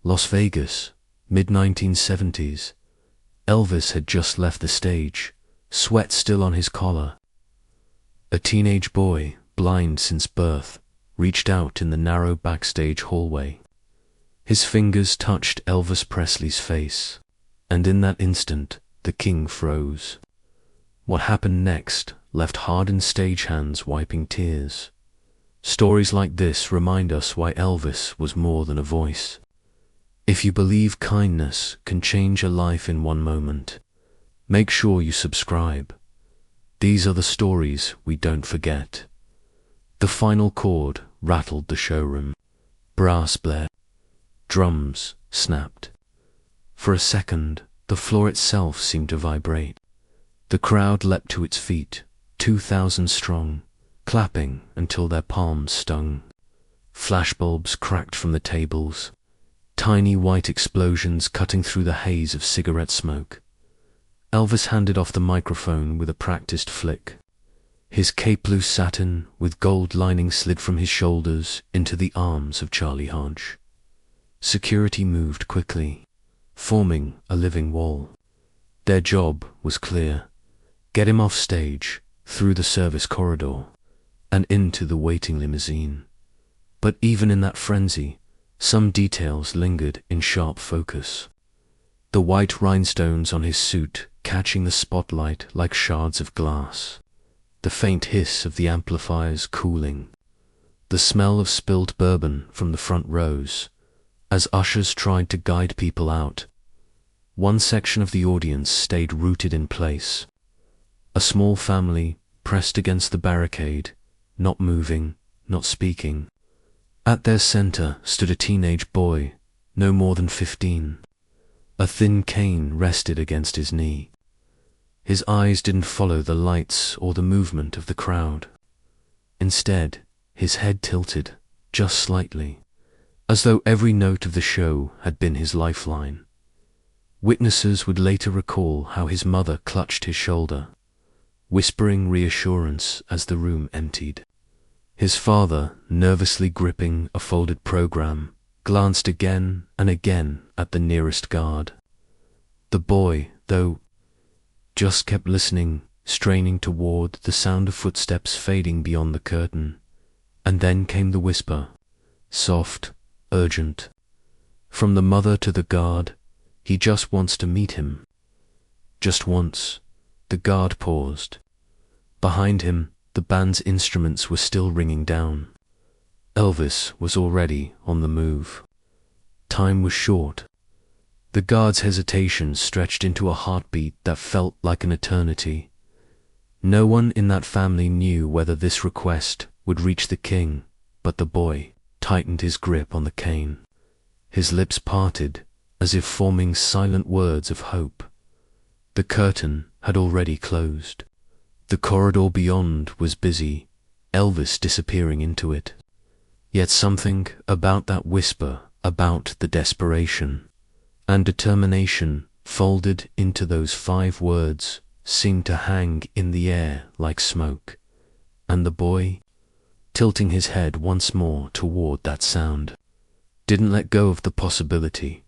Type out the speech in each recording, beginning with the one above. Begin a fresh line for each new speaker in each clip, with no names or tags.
Las Vegas, mid-1970s. Elvis had just left the stage, sweat still on his collar. A teenage boy, blind since birth, reached out in the narrow backstage hallway. His fingers touched Elvis Presley's face, and in that instant, the king froze. What happened next left hardened stagehands wiping tears. Stories like this remind us why Elvis was more than a voice. If you believe kindness can change a life in one moment, make sure you subscribe. These are the stories we don't forget. The final chord rattled the showroom. Brass blared. Drums snapped. For a second, the floor itself seemed to vibrate. The crowd leapt to its feet, 2,000 strong, clapping until their palms stung. Flashbulbs cracked from the tables, tiny white explosions cutting through the haze of cigarette smoke. Elvis handed off the microphone with a practiced flick. His cape blue satin with gold lining slid from his shoulders into the arms of Charlie Hodge. Security moved quickly, forming a living wall. Their job was clear. Get him off stage, through the service corridor, and into the waiting limousine. But even in that frenzy, some details lingered in sharp focus. The white rhinestones on his suit catching the spotlight like shards of glass. The faint hiss of the amplifiers cooling. The smell of spilled bourbon from the front rows, as ushers tried to guide people out. One section of the audience stayed rooted in place. A small family pressed against the barricade, not moving, not speaking. At their center stood a teenage boy, no more than 15. A thin cane rested against his knee. His eyes didn't follow the lights or the movement of the crowd. Instead, his head tilted, just slightly, as though every note of the show had been his lifeline. Witnesses would later recall how his mother clutched his shoulder, whispering reassurance as the room emptied. His father, nervously gripping a folded program, glanced again and again at the nearest guard. The boy, though, just kept listening, straining toward the sound of footsteps fading beyond the curtain. And then came the whisper, soft, urgent. From the mother to the guard, he just wants to meet him. Just once. The guard paused. Behind him, the band's instruments were still ringing down. Elvis was already on the move. Time was short. The guard's hesitation stretched into a heartbeat that felt like an eternity. No one in that family knew whether this request would reach the king, but the boy tightened his grip on the cane. His lips parted, as if forming silent words of hope. The curtain had already closed. The corridor beyond was busy, Elvis disappearing into it. Yet something about that whisper, about the desperation and determination folded into those 5 words, seemed to hang in the air like smoke. And the boy, tilting his head once more toward that sound, didn't let go of the possibility.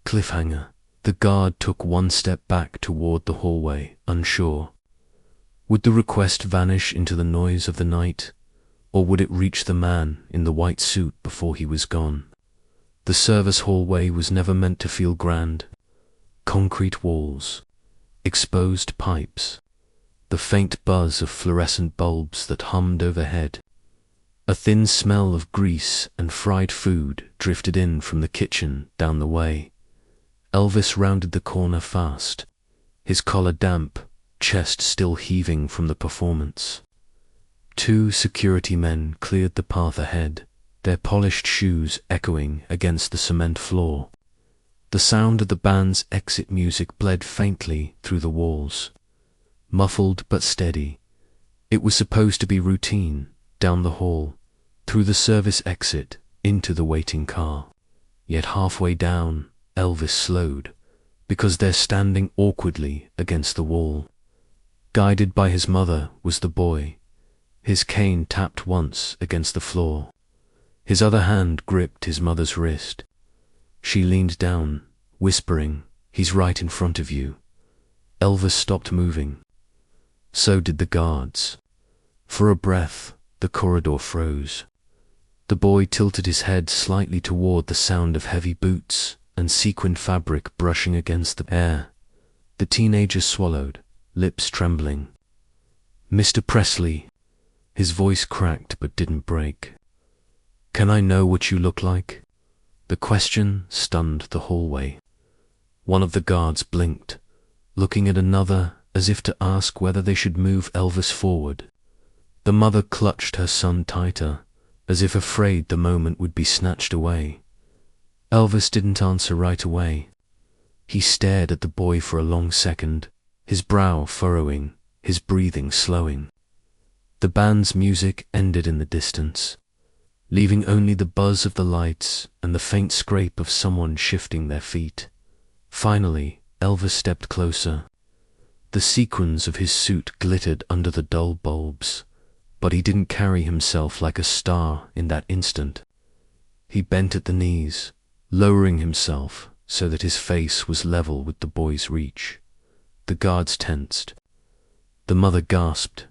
Cliffhanger. The guard took one step back toward the hallway, unsure. Would the request vanish into the noise of the night, or would it reach the man in the white suit before he was gone? The service hallway was never meant to feel grand. Concrete walls, exposed pipes, the faint buzz of fluorescent bulbs that hummed overhead. A thin smell of grease and fried food drifted in from the kitchen down the way. Elvis rounded the corner fast, his collar damp, chest still heaving from the performance. 2 security men cleared the path ahead, their polished shoes echoing against the cement floor. The sound of the band's exit music bled faintly through the walls, muffled but steady. It was supposed to be routine, down the hall, through the service exit, into the waiting car. Yet halfway down, Elvis slowed, because they're standing awkwardly against the wall. Guided by his mother was the boy. His cane tapped once against the floor. His other hand gripped his mother's wrist. She leaned down, whispering, "He's right in front of you." Elvis stopped moving. So did the guards. For a breath, the corridor froze. The boy tilted his head slightly toward the sound of heavy boots and sequined fabric brushing against the air. The teenager swallowed, lips trembling. "Mr. Presley," his voice cracked but didn't break. "Can I know what you look like?" The question stunned the hallway. One of the guards blinked, looking at another as if to ask whether they should move Elvis forward. The mother clutched her son tighter, as if afraid the moment would be snatched away. Elvis didn't answer right away. He stared at the boy for a long second, his brow furrowing, his breathing slowing. The band's music ended in the distance, leaving only the buzz of the lights and the faint scrape of someone shifting their feet. Finally, Elvis stepped closer. The sequins of his suit glittered under the dull bulbs, but he didn't carry himself like a star in that instant. He bent at the knees, lowering himself so that his face was level with the boy's reach. The guards tensed. The mother gasped.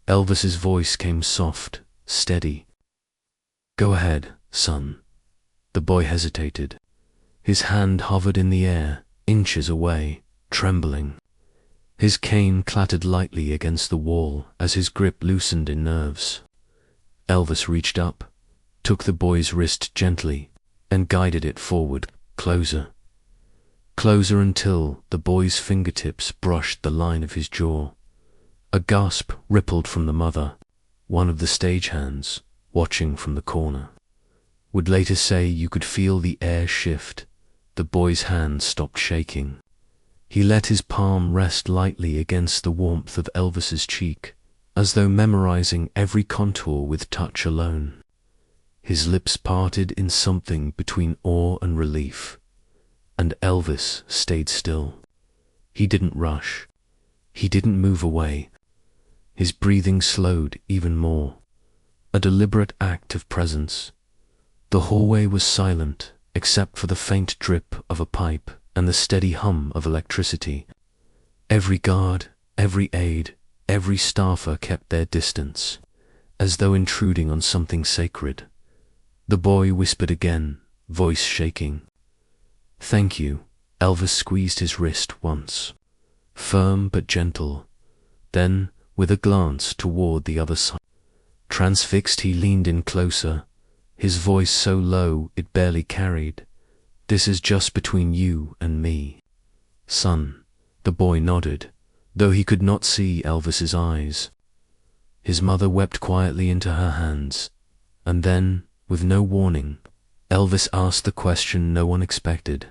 Elvis's voice came soft, steady. "Go ahead, son." The boy hesitated. His hand hovered in the air, inches away, trembling. His cane clattered lightly against the wall as his grip loosened in nerves. Elvis reached up, took the boy's wrist gently, and guided it forward, closer. Closer until the boy's fingertips brushed the line of his jaw. A gasp rippled from the mother, one of the stagehands, watching from the corner. Would later say you could feel the air shift. The boy's hand stopped shaking. He let his palm rest lightly against the warmth of Elvis's cheek, as though memorizing every contour with touch alone. His lips parted in something between awe and relief, and Elvis stayed still. He didn't rush. He didn't move away. His breathing slowed even more, a deliberate act of presence. The hallway was silent, except for the faint drip of a pipe and the steady hum of electricity. Every guard, every aide, every staffer kept their distance, as though intruding on something sacred. The boy whispered again, voice shaking. "Thank you." Elvis squeezed his wrist once, firm but gentle. Then, with a glance toward the other side, transfixed, he leaned in closer, his voice so low it barely carried. "This is just between you and me, son." The boy nodded, though he could not see Elvis's eyes. His mother wept quietly into her hands, and then, with no warning, Elvis asked the question no one expected.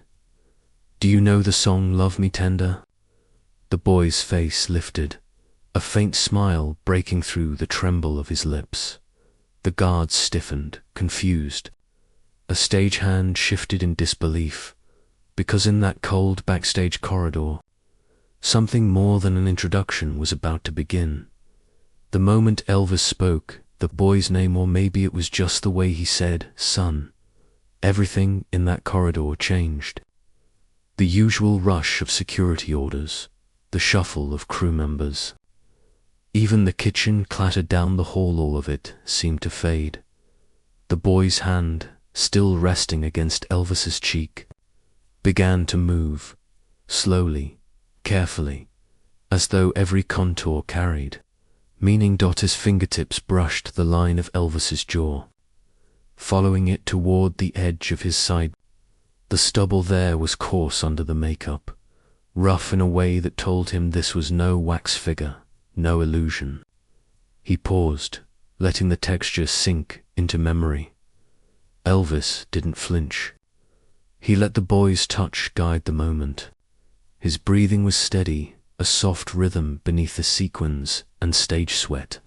"Do you know the song Love Me Tender?" The boy's face lifted, a faint smile breaking through the tremble of his lips. The guards stiffened, confused. A stagehand shifted in disbelief, because in that cold backstage corridor, something more than an introduction was about to begin. The moment Elvis spoke, the boy's name, or maybe it was just the way he said, "son," everything in that corridor changed. The usual rush of security orders, the shuffle of crew members. Even the kitchen clattered down the hall, all of it seemed to fade. The boy's hand, still resting against Elvis's cheek, began to move, slowly, carefully, as though every contour carried meaning. His fingertips brushed the line of Elvis's jaw, following it toward the edge of his side. The stubble there was coarse under the makeup, rough in a way that told him this was no wax figure, no illusion. He paused, letting the texture sink into memory. Elvis didn't flinch. He let the boy's touch guide the moment. His breathing was steady, a soft rhythm beneath the sequins and stage sweat.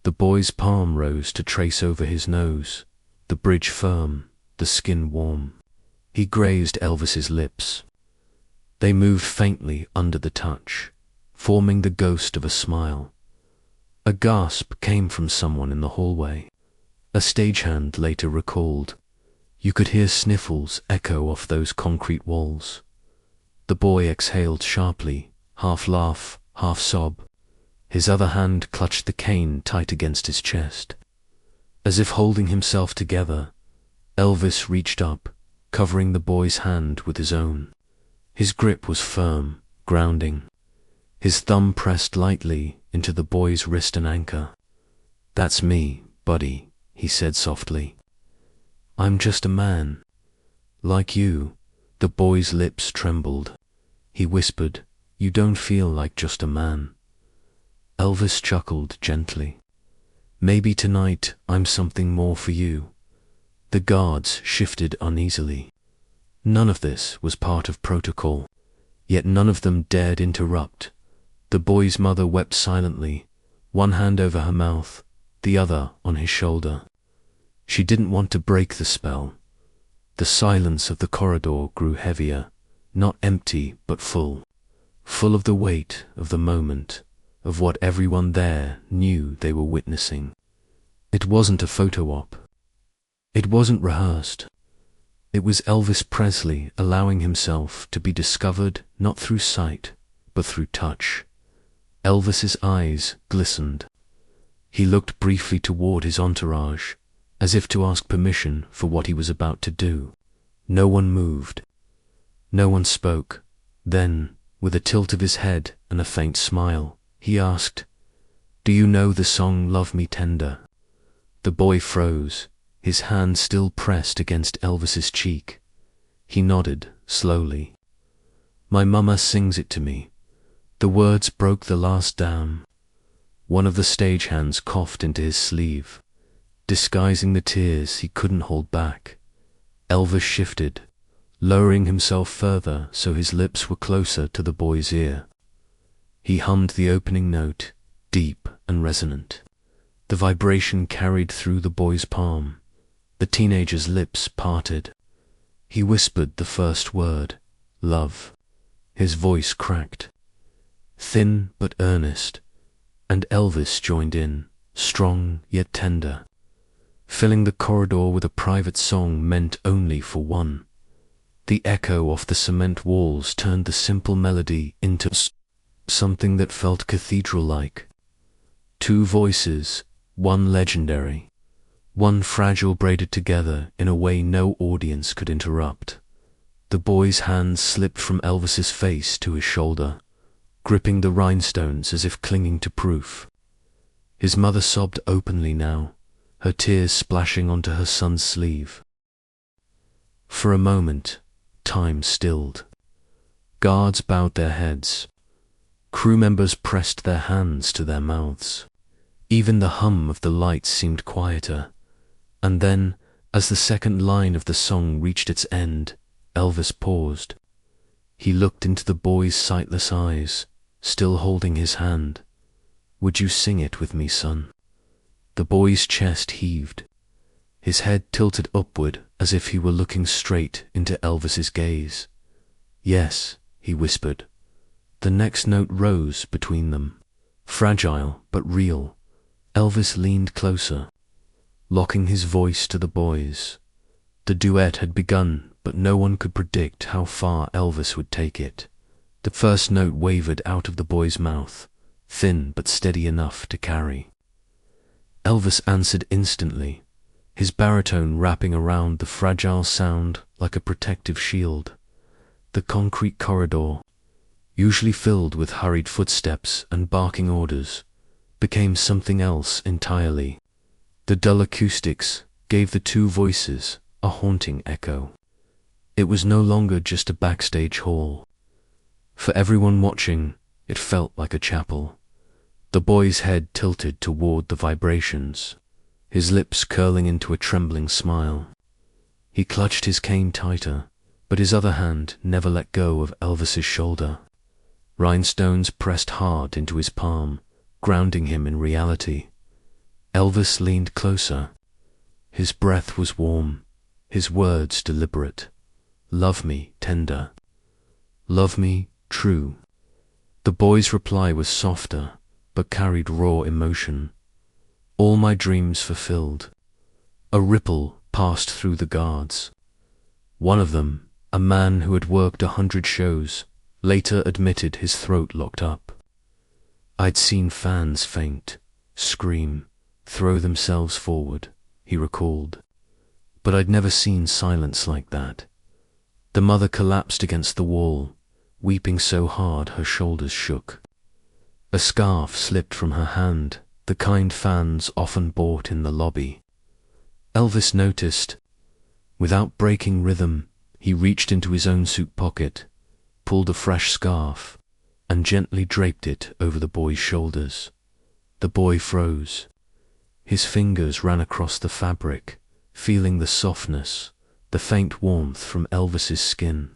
The boy's palm rose to trace over his nose, the bridge firm, the skin warm. He grazed Elvis's lips. They moved faintly under the touch, forming the ghost of a smile. A gasp came from someone in the hallway. A stagehand later recalled, You could hear sniffles echo off those concrete walls. The boy exhaled sharply, half laugh, half sob. His other hand clutched the cane tight against his chest. As if holding himself together, Elvis reached up, covering the boy's hand with his own. His grip was firm, grounding. His thumb pressed lightly into the boy's wrist and anchor. "That's me, buddy," he said softly. "I'm just a man. Like you." The boy's lips trembled. He whispered, "You don't feel like just a man." Elvis chuckled gently. "Maybe tonight I'm something more for you." The guards shifted uneasily. None of this was part of protocol, yet none of them dared interrupt. The boy's mother wept silently, one hand over her mouth, the other on his shoulder. She didn't want to break the spell. The silence of the corridor grew heavier, not empty but full. Full of the weight of the moment, of what everyone there knew they were witnessing. It wasn't a photo op. It wasn't rehearsed. It was Elvis Presley allowing himself to be discovered not through sight, but through touch. Elvis's eyes glistened. He looked briefly toward his entourage, as if to ask permission for what he was about to do. No one moved. No one spoke. Then, with a tilt of his head and a faint smile, he asked, "Do you know the song Love Me Tender?" The boy froze, his hand still pressed against Elvis's cheek. He nodded slowly. "My mama sings it to me." The words broke the last dam. One of the stagehands coughed into his sleeve, disguising the tears he couldn't hold back. Elvis shifted, lowering himself further so his lips were closer to the boy's ear. He hummed the opening note, deep and resonant. The vibration carried through the boy's palm. The teenager's lips parted. He whispered the first word, "Love." His voice cracked, thin but earnest, and Elvis joined in, strong yet tender, filling the corridor with a private song meant only for one. The echo off the cement walls turned the simple melody into something that felt cathedral-like. Two voices, one legendary, one fragile, braided together in a way no audience could interrupt. The boy's hand slipped from Elvis's face to his shoulder, gripping the rhinestones as if clinging to proof. His mother sobbed openly now, her tears splashing onto her son's sleeve. For a moment, time stilled. Guards bowed their heads. Crew members pressed their hands to their mouths. Even the hum of the lights seemed quieter. And then, as the second line of the song reached its end, Elvis paused. He looked into the boy's sightless eyes, still holding his hand. "Would you sing it with me, son?" The boy's chest heaved. His head tilted upward as if he were looking straight into Elvis's gaze. "Yes," he whispered. The next note rose between them, fragile but real. Elvis leaned closer, locking his voice to the boy's. The duet had begun, but no one could predict how far Elvis would take it. The first note wavered out of the boy's mouth, thin but steady enough to carry. Elvis answered instantly, his baritone wrapping around the fragile sound like a protective shield. The concrete corridor, usually filled with hurried footsteps and barking orders, became something else entirely. The dull acoustics gave the two voices a haunting echo. It was no longer just a backstage hall. For everyone watching, it felt like a chapel. The boy's head tilted toward the vibrations, his lips curling into a trembling smile. He clutched his cane tighter, but his other hand never let go of Elvis's shoulder. Rhinestones pressed hard into his palm, grounding him in reality. Elvis leaned closer. His breath was warm, his words deliberate. "Love me tender. Love me true." The boy's reply was softer, but carried raw emotion. "All my dreams fulfilled." A ripple passed through the guards. One of them, a man who had worked 100 shows, later admitted his throat locked up. I'd seen fans faint, scream, throw themselves forward, he recalled. But I'd never seen silence like that. The mother collapsed against the wall, weeping so hard her shoulders shook. A scarf slipped from her hand, the kind fans often bought in the lobby. Elvis noticed. Without breaking rhythm, he reached into his own suit pocket, pulled a fresh scarf, and gently draped it over the boy's shoulders. The boy froze. His fingers ran across the fabric, feeling the softness, the faint warmth from Elvis's skin.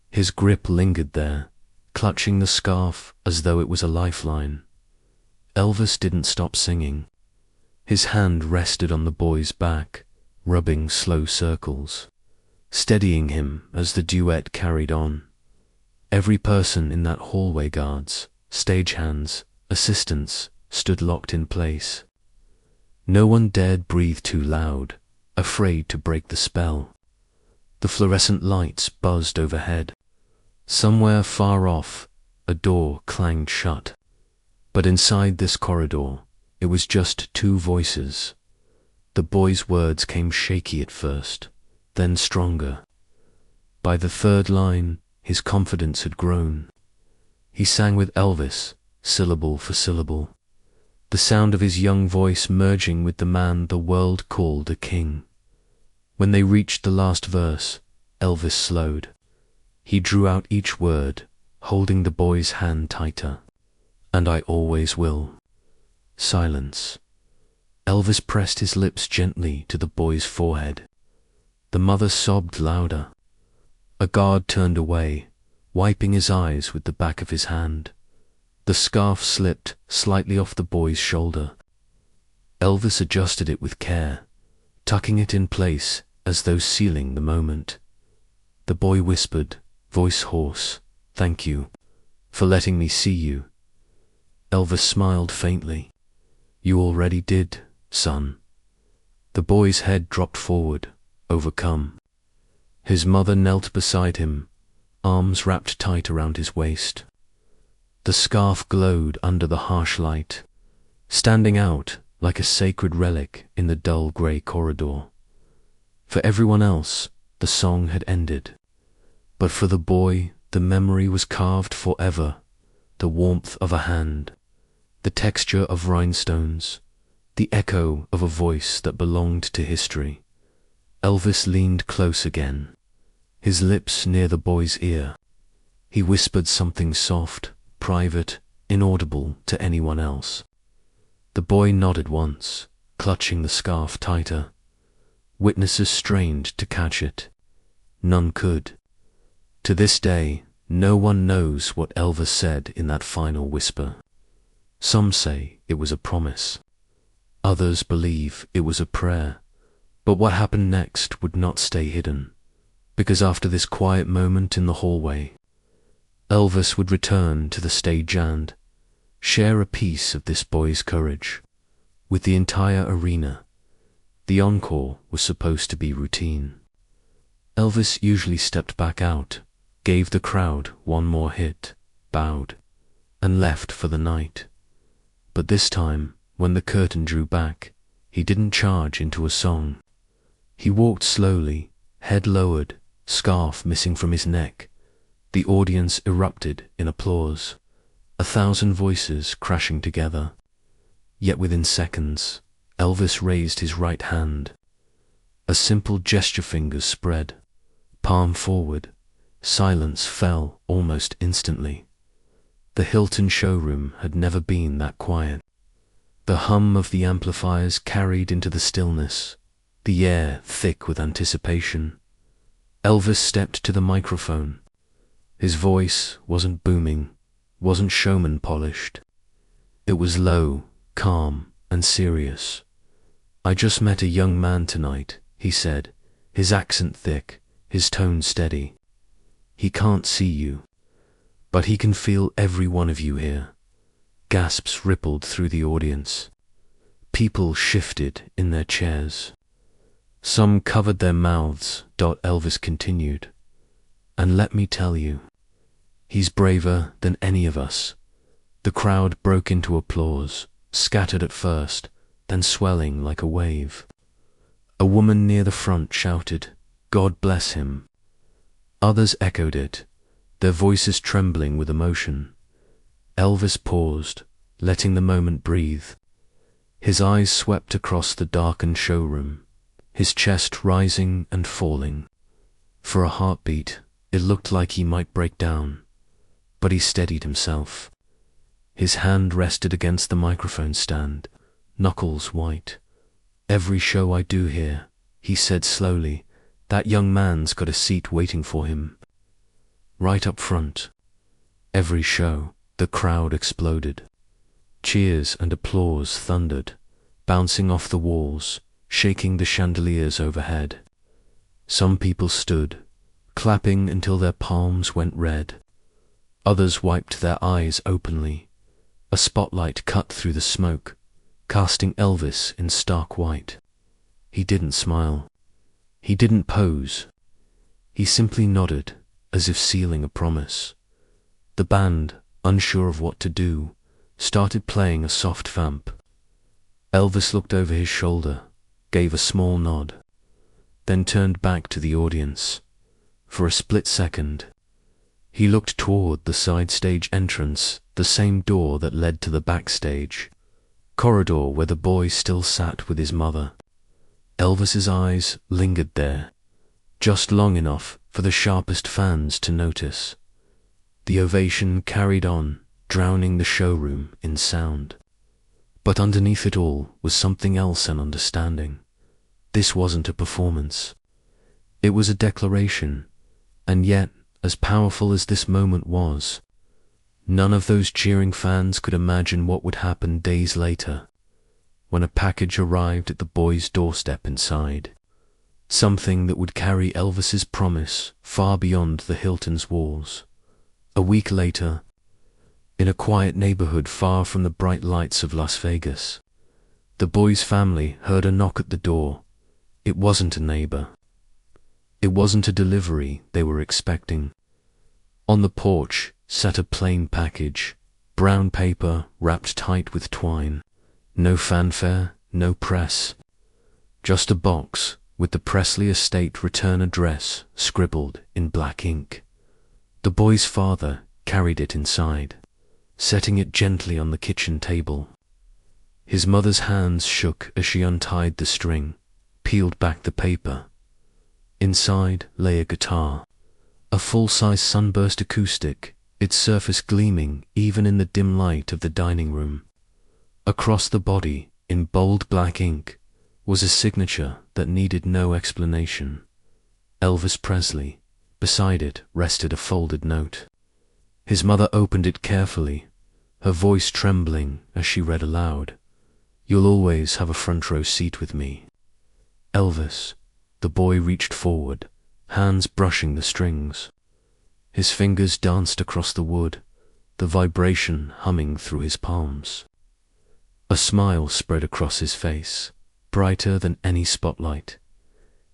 His grip lingered there, clutching the scarf as though it was a lifeline. Elvis didn't stop singing. His hand rested on the boy's back, rubbing slow circles, steadying him as the duet carried on. Every person in that hallway, guards, stagehands, assistants, stood locked in place. No one dared breathe too loud, afraid to break the spell. The fluorescent lights buzzed overhead. Somewhere far off, a door clanged shut. But inside this corridor, it was just two voices. The boy's words came shaky at first, then stronger. By the third line, his confidence had grown. He sang with Elvis, syllable for syllable, the sound of his young voice merging with the man the world called a king. When they reached the last verse, Elvis slowed. He drew out each word, holding the boy's hand tighter. And I always will. Silence. Elvis pressed his lips gently to the boy's forehead. The mother sobbed louder. A guard turned away, wiping his eyes with the back of his hand. The scarf slipped slightly off the boy's shoulder. Elvis adjusted it with care, tucking it in place as though sealing the moment. The boy whispered, voice hoarse, "Thank you for letting me see you." Elvis smiled faintly. "You already did, son." The boy's head dropped forward, overcome. His mother knelt beside him, arms wrapped tight around his waist. The scarf glowed under the harsh light, standing out like a sacred relic in the dull grey corridor. For everyone else, the song had ended. But for the boy, the memory was carved forever. The warmth of a hand, the texture of rhinestones, the echo of a voice that belonged to history. Elvis leaned close again, his lips near the boy's ear. He whispered something soft, private, inaudible to anyone else. The boy nodded once, clutching the scarf tighter. Witnesses strained to catch it. None could. To this day, no one knows what Elvis said in that final whisper. Some say it was a promise. Others believe it was a prayer. But what happened next would not stay hidden, because after this quiet moment in the hallway, Elvis would return to the stage and share a piece of this boy's courage with the entire arena. The encore was supposed to be routine. Elvis usually stepped back out, gave the crowd one more hit, bowed, and left for the night. But this time, when the curtain drew back, he didn't charge into a song. He walked slowly, head lowered, scarf missing from his neck. The audience erupted in applause, 1,000 voices crashing together. Yet within seconds, Elvis raised his right hand. A simple gesture, fingers spread, palm forward. Silence fell almost instantly. The Hilton showroom had never been that quiet. The hum of the amplifiers carried into the stillness, the air thick with anticipation. Elvis stepped to the microphone. His voice wasn't booming, wasn't showman polished. It was low, calm, and serious. "I just met a young man tonight," he said, his accent thick, his tone steady. "He can't see you, but he can feel every one of you here." Gasps rippled through the audience. People shifted in their chairs. Some covered their mouths. Elvis continued. And let me tell you, he's braver than any of us. The crowd broke into applause, scattered at first, then swelling like a wave. A woman near the front shouted, "God bless him." Others echoed it, their voices trembling with emotion. Elvis paused, letting the moment breathe. His eyes swept across the darkened showroom, his chest rising and falling. For a heartbeat, it looked like he might break down, but he steadied himself. His hand rested against the microphone stand, knuckles white. "Every show I do here," he said slowly, "that young man's got a seat waiting for him. Right up front." Every show, the crowd exploded. Cheers and applause thundered, bouncing off the walls, shaking the chandeliers overhead. Some people stood, clapping until their palms went red. Others wiped their eyes openly. A spotlight cut through the smoke, casting Elvis in stark white. He didn't smile. He didn't pose. He simply nodded, as if sealing a promise. The band, unsure of what to do, started playing a soft vamp. Elvis looked over his shoulder, gave a small nod, then turned back to the audience. For a split second, he looked toward the side stage entrance, the same door that led to the backstage corridor where the boy still sat with his mother. Elvis's eyes lingered there, just long enough for the sharpest fans to notice. The ovation carried on, drowning the showroom in sound. But underneath it all was something else, an understanding. This wasn't a performance. It was a declaration, and yet, as powerful as this moment was, none of those cheering fans could imagine what would happen days later, when a package arrived at the boy's doorstep inside. Something that would carry Elvis's promise far beyond the Hilton's walls. A week later, in a quiet neighborhood far from the bright lights of Las Vegas, the boy's family heard a knock at the door. It wasn't a neighbor. It wasn't a delivery they were expecting. On the porch sat a plain package, brown paper wrapped tight with twine. No fanfare, no press. Just a box with the Presley estate return address scribbled in black ink. The boy's father carried it inside, setting it gently on the kitchen table. His mother's hands shook as she untied the string, peeled back the paper. Inside lay a guitar, a full-size sunburst acoustic, its surface gleaming even in the dim light of the dining room. Across the body, in bold black ink, was a signature that needed no explanation. Elvis Presley. Beside it rested a folded note. His mother opened it carefully, her voice trembling as she read aloud, "You'll always have a front row seat with me." Elvis. The boy reached forward, hands brushing the strings. His fingers danced across the wood, the vibration humming through his palms. A smile spread across his face, brighter than any spotlight.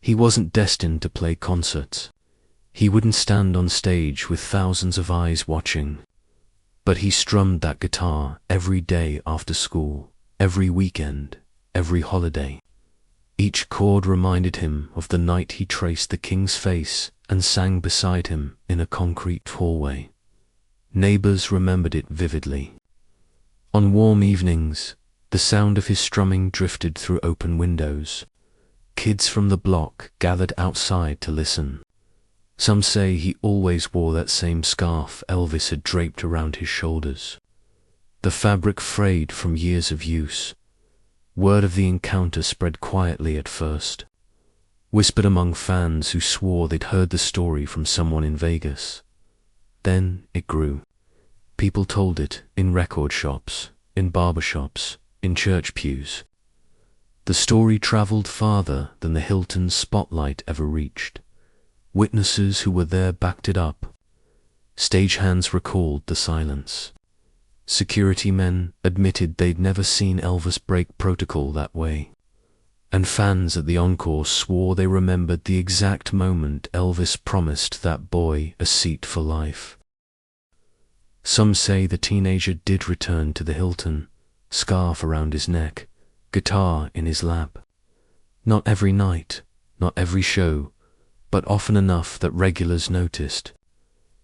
He wasn't destined to play concerts. He wouldn't stand on stage with thousands of eyes watching. But he strummed that guitar every day after school, every weekend, every holiday. Each chord reminded him of the night he traced the king's face and sang beside him in a concrete hallway. Neighbors remembered it vividly. On warm evenings, the sound of his strumming drifted through open windows. Kids from the block gathered outside to listen. Some say he always wore that same scarf Elvis had draped around his shoulders. The fabric frayed from years of use. Word of the encounter spread quietly at first, whispered among fans who swore they'd heard the story from someone in Vegas. Then it grew. People told it in record shops, in barbershops, in church pews. The story traveled farther than the Hilton's spotlight ever reached. Witnesses who were there backed it up. Stagehands recalled the silence. Security men admitted they'd never seen Elvis break protocol that way. and fans at the encore swore they remembered the exact moment Elvis promised that boy a seat for life. Some say the teenager did return to the Hilton, scarf around his neck, guitar in his lap. Not every night, not every show, but often enough that regulars noticed.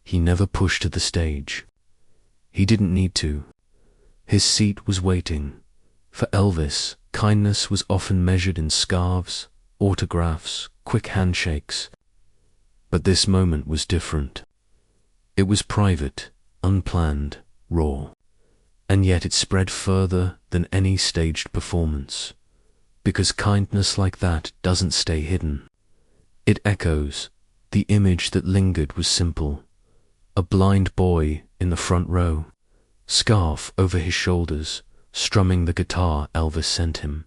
He never pushed to the stage. He didn't need to. His seat was waiting. For Elvis, kindness was often measured in scarves, autographs, quick handshakes. But this moment was different. It was private, unplanned, raw. And yet it spread further than any staged performance. Because kindness like that doesn't stay hidden. It echoes. The image that lingered was simple. A blind boy in the front row, scarf over his shoulders, strumming the guitar Elvis sent him.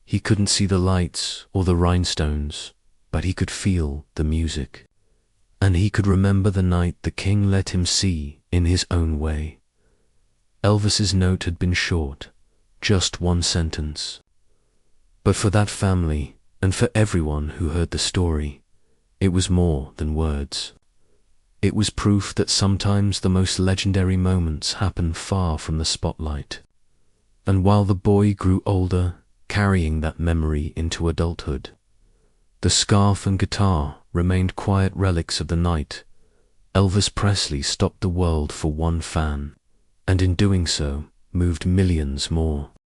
He couldn't see the lights or the rhinestones, but he could feel the music. And he could remember the night the king let him see in his own way. Elvis's note had been short, just one sentence. But for that family, and for everyone who heard the story, it was more than words. It was proof that sometimes the most legendary moments happen far from the spotlight. And while the boy grew older, carrying that memory into adulthood, the scarf and guitar remained quiet relics of the night. Elvis Presley stopped the world for one fan, and in doing so, moved millions more.